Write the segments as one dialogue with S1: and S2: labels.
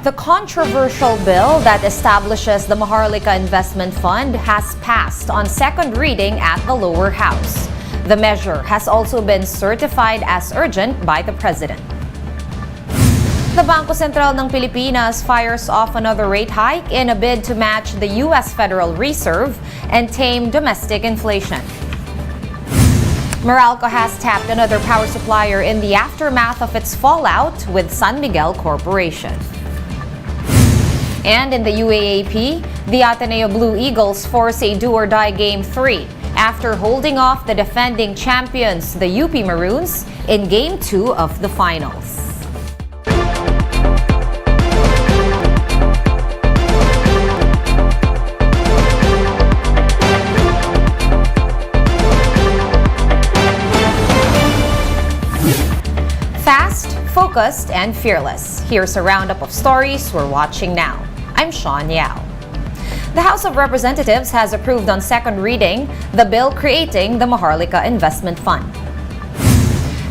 S1: The controversial bill that establishes the Maharlika Investment Fund has passed on second reading at the lower house. The measure has also been certified as urgent by the President. The Bangko Sentral ng Pilipinas fires off another rate hike in a bid to match the U.S. Federal Reserve and tame domestic inflation. Meralco has tapped another power supplier in the aftermath of its fallout with San Miguel Corporation. And in the UAAP, the Ateneo Blue Eagles force a do-or-die Game 3 after holding off the defending champions, the UP Maroons, in Game 2 of the finals. Fast, focused, and fearless. Here's a roundup of stories we're watching now. I'm Sean Yao. The House of Representatives has approved on second reading the bill creating the Maharlika Investment Fund.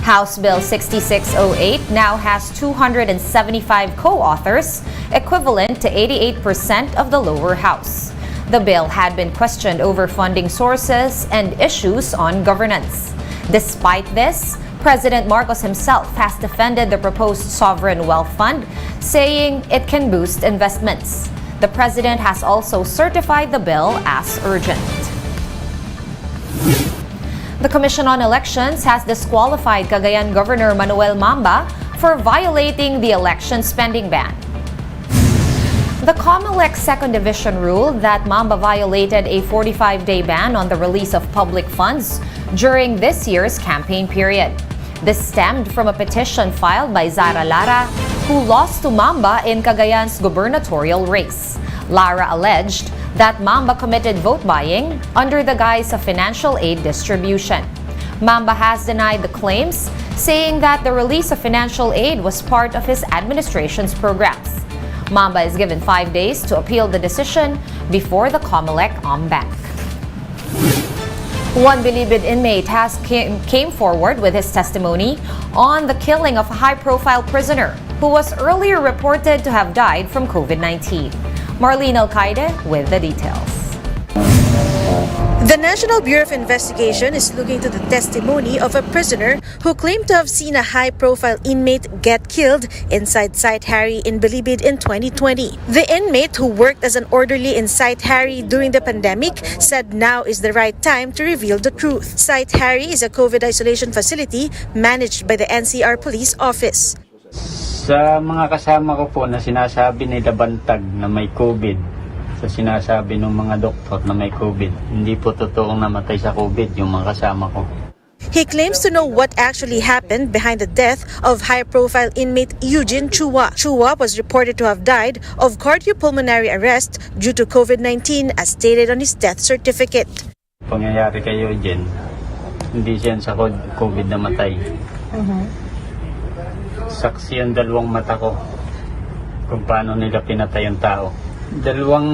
S1: House Bill 6608 now has 275 co-authors, equivalent to 88% of the lower house. The bill had been questioned over funding sources and issues on governance. Despite this, President Marcos himself has defended the proposed sovereign wealth fund, saying it can boost investments. The President has also certified the bill as urgent. The Commission on Elections has disqualified Cagayan Governor Manuel Mamba for violating the election spending ban. The COMELEC Second Division ruled that Mamba violated a 45-day ban on the release of public funds during this year's campaign period. This stemmed from a petition filed by Zara Lara, who lost to Mamba in Cagayan's gubernatorial race. Lara alleged that Mamba committed vote buying under the guise of financial aid distribution. Mamba has denied the claims, saying that the release of financial aid was part of his administration's programs. Mamba is given 5 days to appeal the decision before the COMELEC Bank. One Bilibid inmate came forward with his testimony on the killing of a high-profile prisoner who was earlier reported to have died from COVID-19. Marlene Alcaide with the details.
S2: The National Bureau of Investigation is looking to the testimony of a prisoner who claimed to have seen a high-profile inmate get killed inside Site Harry in Bilibid in 2020. The inmate, who worked as an orderly in Site Harry during the pandemic, said now is the right time to reveal the truth. Site Harry is a COVID isolation facility managed by the NCR Police Office.
S3: Sa mga kasama ko po na sinasabi nila bantag na may COVID, sa sinasabi ng mga doktor na may COVID, hindi po totoong namatay sa COVID yung mga kasama ko.
S2: He claims to know what actually happened behind the death of high-profile inmate Eugene Chua. Chua was reported to have died of cardiopulmonary arrest due to COVID-19 as stated on his death certificate.
S3: Pangyayari kay Eugene, hindi siya sa COVID namatay. Saksi ang dalawang mata ko kung paano nila pinatay ang tao. Dalawang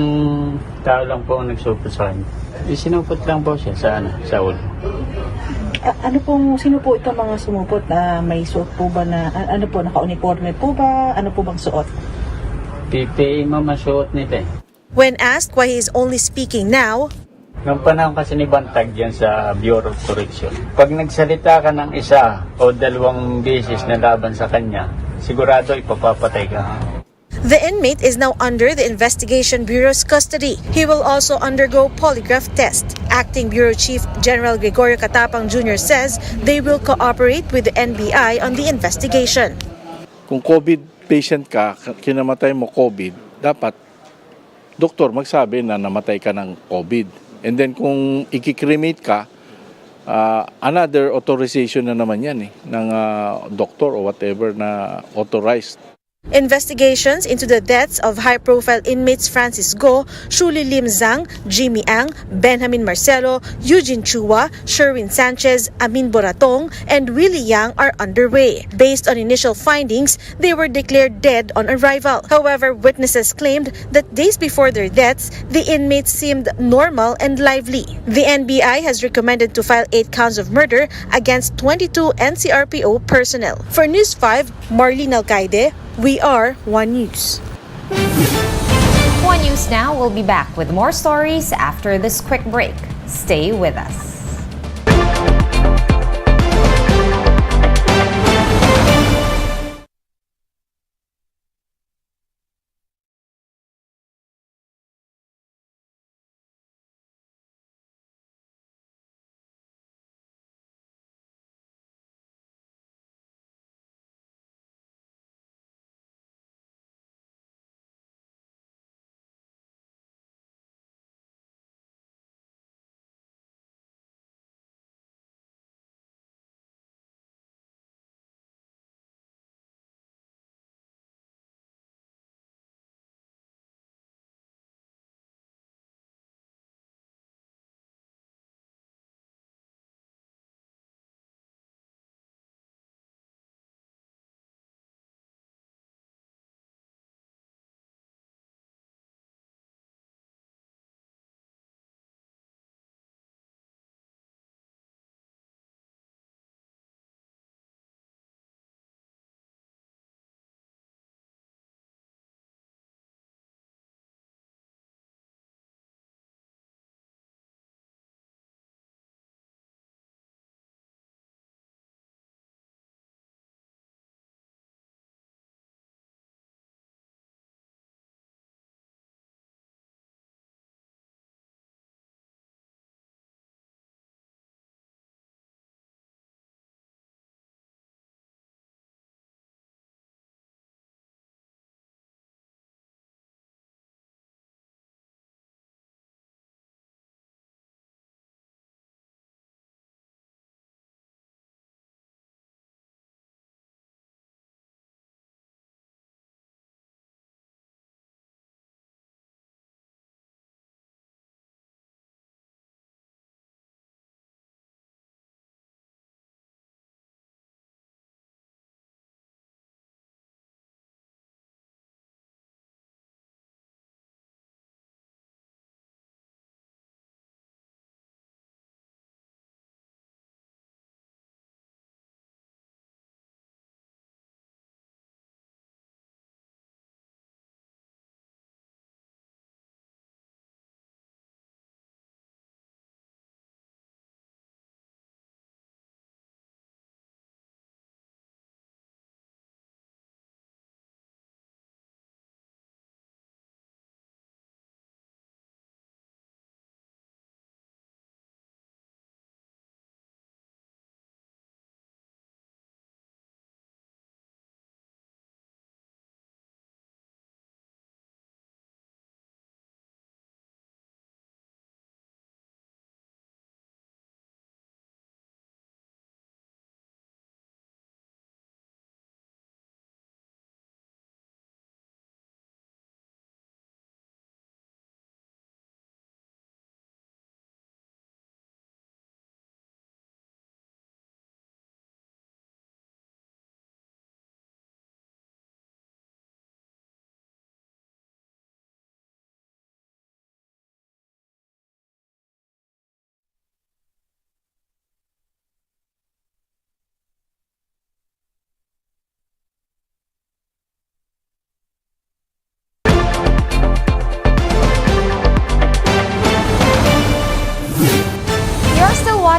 S3: tao lang po ang nagsupot sa kanya. Sinupot lang po siya sa ulo.
S4: Sino po itong mga sumupot? May suot po ba na, naka-uniforme po ba? Ano po bang suot?
S3: PPA mamasuot nila eh.
S2: When asked why he is only speaking now,
S3: Nung panahon kasi ni Bantag yan sa Bureau of Correction, pag nagsalita ka ng isa o dalawang beses na laban sa kanya, sigurado ipapapatay ka.
S2: the inmate is now under the Investigation Bureau's custody. He will also undergo polygraph test. Acting Bureau Chief General Gregorio Catapang Jr. says they will cooperate with the NBI on the investigation.
S5: Kung COVID patient ka, kinamatay mo COVID, dapat doktor magsabi na namatay ka ng COVID. And then kung ikikremate ka, another authorization na naman yan ng doktor or whatever na authorized.
S2: Investigations into the deaths of high-profile inmates Francis Go, Shuli Lim Zhang, Jimmy Ang, Benjamin Marcelo, Eugene Chua, Sherwin Sanchez, Amin Boratong, and Willie Yang are underway. Based on initial findings, they were declared dead on arrival. However, witnesses claimed that days before their deaths, the inmates seemed normal and lively. The NBI has recommended to file 8 counts of murder against 22 NCRPO personnel. For News 5, Marlene Alcaide, we are One News.
S1: News Now will be back with more stories after this quick break. Stay with us.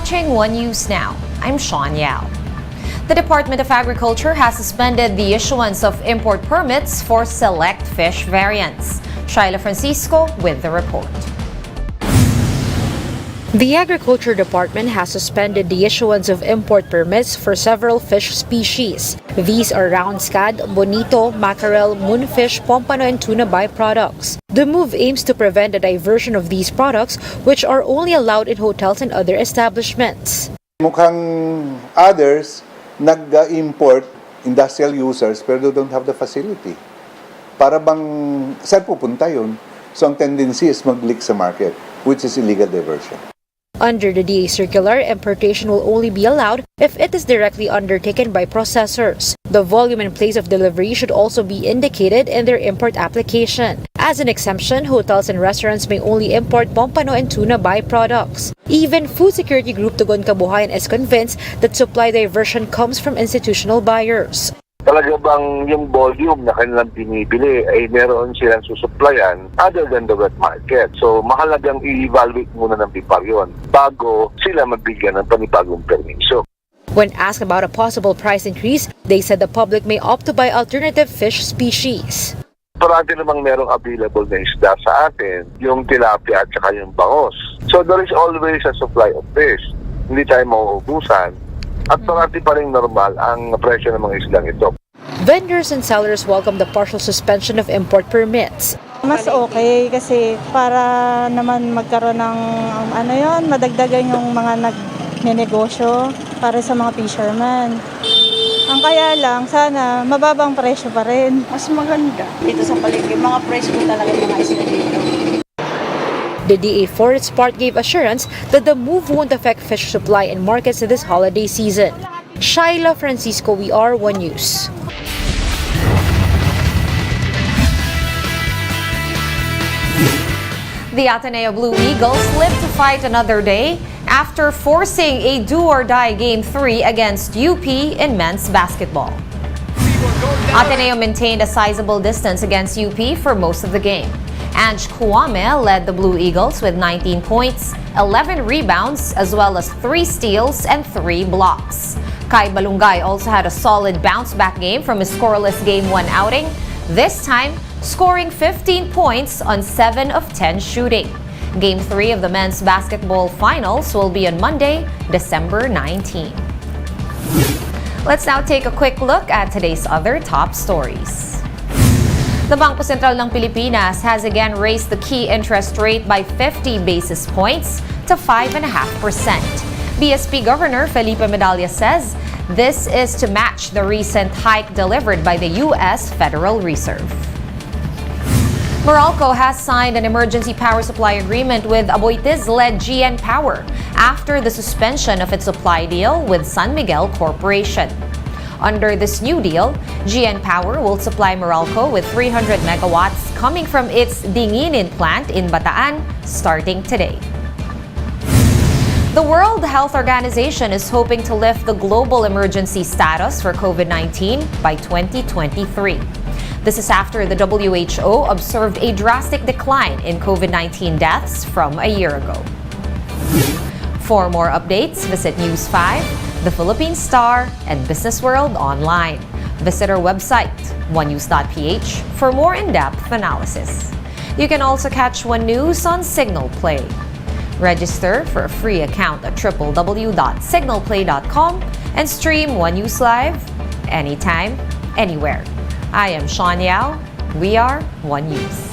S1: Watching One News Now, I'm Sean Yao. The Department of Agriculture has suspended the issuance of import permits for select fish variants. Shaila Francisco with the report.
S2: The Agriculture Department has suspended the issuance of import permits for several fish species. These are round scad, bonito, mackerel, moonfish, pompano, and tuna byproducts. The move aims to prevent the diversion of these products, which are only allowed in hotels and other establishments.
S6: Mukhang others nag-import industrial users pero they don't have the facility. Para bang saan pupunta yun? So ang tendency is mag-leak sa market, which is illegal diversion.
S2: Under the DA circular, importation will only be allowed if it is directly undertaken by processors. The volume and place of delivery should also be indicated in their import application. As an exemption, hotels and restaurants may only import pompano and tuna byproducts. Even Food Security Group Tugon Kabuhayan is convinced that supply diversion comes from institutional buyers.
S7: The Talaga bang yung volume na kanilang binibili ay meron silang susuplayan other than the wet market. So mahalagang i-evaluate muna ng BIPAR yun bago sila magbigyan ng panibagong permiso.
S8: When asked about a possible price increase, they said the public may opt to buy alternative fish species.
S7: Parati namang merong available na isda sa atin, yung tilapia at saka yung bangos. So there is always a supply of fish. Hindi tayo mauubusan. At parati pa rin normal ang presyo ng mga islang ito.
S8: Vendors and sellers welcome the partial suspension of import permits.
S9: Mas okay kasi para naman magkaroon ng madagdagan yung mga nagnenegosyo para sa mga fishermen. Ang kaya lang, sana mababang presyo pa rin.
S10: Mas maganda dito sa palengke. Mga presyo talaga yung mga isla dito.
S8: The DA for its part gave assurance that the move won't affect fish supply in markets this holiday season. Shaila Francisco, we are One News.
S1: The Ateneo Blue Eagles live to fight another day after forcing a do-or-die Game 3 against UP in men's basketball. Ateneo maintained a sizable distance against UP for most of the game. Ange Kwame led the Blue Eagles with 19 points, 11 rebounds, as well as 3 steals and 3 blocks. Kai Balungay also had a solid bounce-back game from his scoreless Game 1 outing, this time scoring 15 points on 7 of 10 shooting. Game 3 of the men's basketball finals will be on Monday, December 19. Let's now take a quick look at today's other top stories. The Bangko Sentral ng Pilipinas has again raised the key interest rate by 50 basis points to 5.5%. BSP Governor Felipe Medalla says this is to match the recent hike delivered by the U.S. Federal Reserve. Meralco has signed an emergency power supply agreement with Aboitiz-led GN Power after the suspension of its supply deal with San Miguel Corporation. Under this new deal, GN Power will supply Meralco with 300 megawatts coming from its Dinginin plant in Bataan starting today. The World Health Organization is hoping to lift the global emergency status for COVID-19 by 2023. This is after the WHO observed a drastic decline in COVID-19 deaths from a year ago. For more updates, visit News 5, The Philippine Star, and Business World online. Visit our website, onenews.ph, for more in-depth analysis. You can also catch One News on Signal Play. Register for a free account at www.signalplay.com and stream One News Live anytime, anywhere. I am Sean Yao. We are One News.